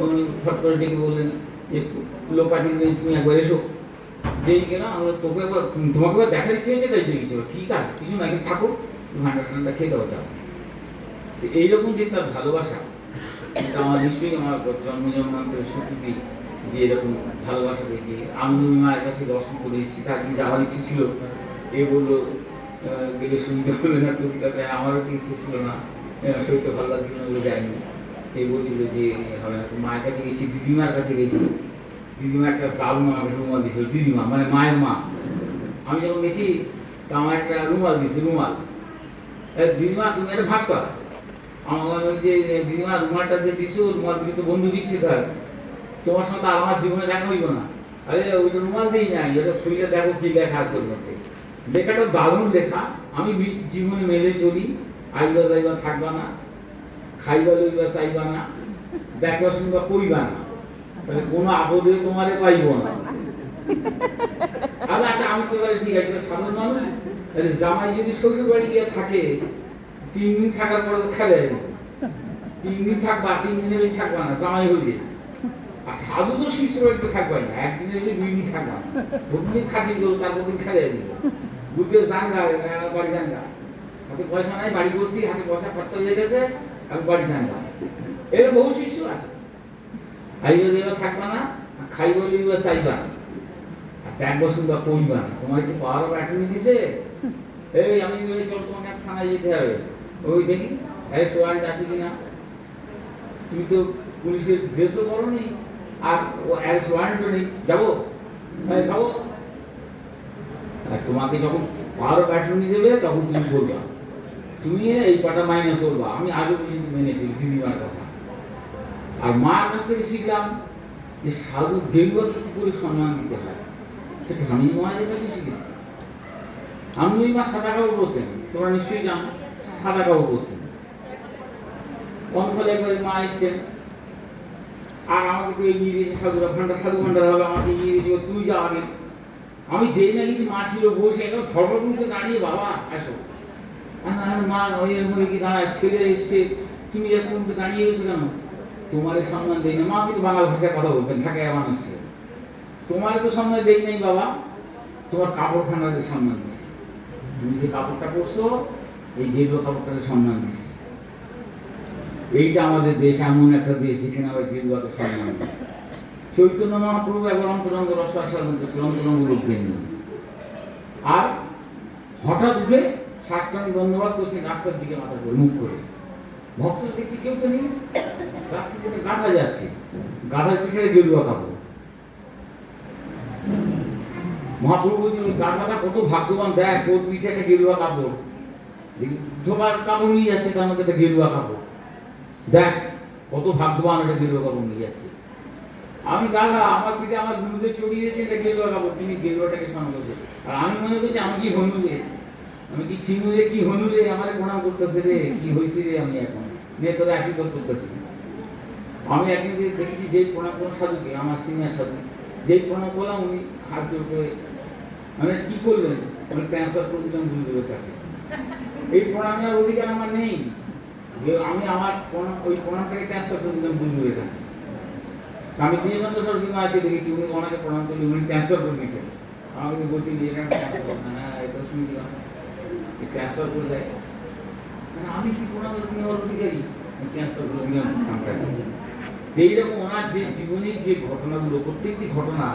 উনি ফট করে ডেকে বললেন যে লোক পাঠিয়ে দিলেন, তুমি একবার এসো। যেই গেলাম তোকে তোমাকে এবার দেখার ইচ্ছে হয়েছে তাই দেখেছি। ঠিক আছে, কিছু না, কিন্তু থাকো, ভান্ডা টান্ডা খেয়ে দেওয়া যাও। এইরকম যে তার ভালোবাসা, এটা আমার নিশ্চয়ই আমার জন্ম জন্মান্তরের স্বীকৃতি যে এরকম ভালোবাসা পেয়েছি। আমি মায়ের কাছে দর্শন করে এসেছি, তার কি যাওয়ার ইচ্ছে ছিল, এ বললো গেলে শুনতে হবে না কবিতাতে, আমারও কি ইচ্ছে ছিল না, শরীরটা ভালো লাগছিল না বলে যায়নি। এই বলছিল যে হবে না। মায়ের কাছে গেছি, দিদিমার কাছে গেছি, দিদিমা একটা দারুণ আমাকে রুমাল দিয়েছিল, দিদিমা মানে মায়ের মা। আমি যখন গেছি তা আমার একটা রুমাল দিয়েছে, রুমাল। দিদিমা তুমি একটা ভাজ করা, আমার যে দিদিমা রুমালটা যে দিছো, রুমাল দিকে তো বন্ধু দিচ্ছে, তার তোমার সঙ্গে আর আমার জীবনে দেখা হইব না। আরে ওইটা রুমাল দিই নাই, ওটা খুলে দেখো কি লেখা আছে ওর মধ্যে। লেখাটা দারুণ লেখা। আমি জীবনে মেলে চলি, আইবা যাইবা থাকবা না, খাইবা লইবা চাইবা না, দেখবা শুনবা কইবা না, তাহলে কোনো আপদে তোমারে পাইব না। আর আচ্ছা আমি তো তাহলে ঠিক আছে, সাধারণ মানুষ। তাহলে জামাই যদি শ্বশুর বাড়ি গিয়ে থাকে 3 দিন থাকার পরে তো খেলে 3 দিন থাকবা, 3 দিনের বেশি থাকবা না জামাই হইলে। আর সাধু তো শিষ্য বাড়িতে থাকবাই না, 1 দিনের বেশি 2 দিন থাকবা না। 2 দিন খাতি করবো, তারপর দিন খেলে দিব, বুঝতে জানগা বাড়ি জানগা, হাতে পয়সা নাই, বাড়ি করছি, হাতে পয়সা খরচা হয়ে গেছে, আমি বাড়ি জানগা। এর বহু শিষ্য আছে। আইবা যাইবা থাকবা না, খাইবা লইবা চাইবা না, আর দেখবা শুনবা কইবা না। তোমার কি পাওয়ার অফ অ্যাটর্নি দিছে? এই আমি বলি চল তোমাকে থানায় যেতে হবে, ওই দেখি অ্যারেস্ট ওয়ারেন্ট আছে কিনা। তুমি তো পুলিশের ড্রেসও করোনি, আর ও অ্যারেস্ট ওয়ারেন্টও নেই, যাবো যাবো। আর তোমাকে যখন পাওয়ার অফ অ্যাটর্নি দেবে তখন তুমি বলবা, তুমি এই কটা মাইনাস করবা। আমি আগে পর্যন্ত মেনেছি দিদিমার কথা। আর মার কাছ থেকে শিখলাম যে সাধু গেরুয়াকে কি করে সম্মান দিতে হয়, সেটা আমি মায়ের কাছে শিখেছি। আমি ওই মা সাদা কাপড় পরতেন, তোমরা নিশ্চয়ই জানো, সাদা কাপড় পরতেন। কনফলে একবার মা এসছেন, আর আমাকে তো এগিয়ে দিয়েছে সাধুরা, সাধু ভান্ডার হবে, আমাকে এগিয়ে দিয়েছে, তুই যা আগে। আমি যেই না কিছু মা ছিল বসে একদম ধর্মপুরকে দাঁড়িয়ে, বাবা আসো। মা ওই কি দাঁড়ায়, ছেলে এসছে, তুমি এরকম দাঁড়িয়ে গেছো কেন? তোমার সম্মান দেই না। মা কিন্তু বাংলা ভাষায় কথা বলতেন, থাকে মানুষ ছিল। তোমার তো সম্মান দেই নাই বাবা, তোমার কাপড়খানাকে সম্মান দিছে। তুমি যে কাপড়টা পরছো, এই গেরুয়া কাপড়টাকে সম্মান দিছে। এইটা আমাদের দেশ, এমন একটা দেশ যেখানে আবার গেরুয়াকে সম্মান দেয়। চৈতন্য মহাপ্রভু একবার অন্তরঙ্গ অন্তরঙ্গ রূপ দেন। আর হঠাৎ উঠে সাতখানি ধন্যবাদ করছে, রাস্তার দিকে মাথা করে মুখ করে। ভক্ত দেখছি কেউ তো নেই, রাস্তা থেকে গাধা যাচ্ছে, গাধার পিঠে গেরুয়া কাপড়। মহাপ্রভু বলছেন গাধাটা কত ভাগ্যবান, দেখ ওর পিঠে একটা গেরুয়া কাপড়, ধোবার কাপড় নিয়ে যাচ্ছে, তার মধ্যে একটা গেরুয়া কাপড়, দেখ কত ভাগ্যবান, একটা গেরুয়া কাপড় নিয়ে যাচ্ছে। আমি গাধা, আমার পিঠে আমার গুরুদেব চড়িয়ে দিয়েছে একটা গেরুয়া কাপড়, তিনি গেরুয়াটাকে স্মরণ করছে। আর আমি মনে করছি আমি কি হনুরে, আমি কি ছিনুরে, কি হনুরে, আমার প্রণাম করতেছে রে, কি হয়েছে রে, আমি এখন নিয়ে তোদের আশীর্বাদ করতেছি। আমি একদিন দেখেছি যেই প্রণাম কোন সাধুকে, আমার সিনিয়র সাধু, যেই প্রণাম করলাম উনি হাত জোর করে, মানে কি করলেন, আমি ট্রান্সফার করে দিলাম গুরুদেবের কাছে। এই প্রণামের অধিকার আমার নেই, আমি আমার ওই প্রণামটাকে ট্রান্সফার করে দিলাম গুরুদেবের কাছে। আমি দীনচন্দ্র সরস্বতী মাকে দেখেছি, উনি ওনাকে প্রণাম করলে উনি ট্রান্সফার করে দিতেন। আমাকে বলছি যে এটা হ্যাঁ এটা শুনেছিলাম, ট্রান্সফার করে দেয়। আমি কি প্রণাম নেওয়ার অধিকারী, ট্রান্সফার করে নিলাম কামটাকে। এইরকম ওনার যে জীবনের যে ঘটনাগুলো, প্রত্যেকটি ঘটনা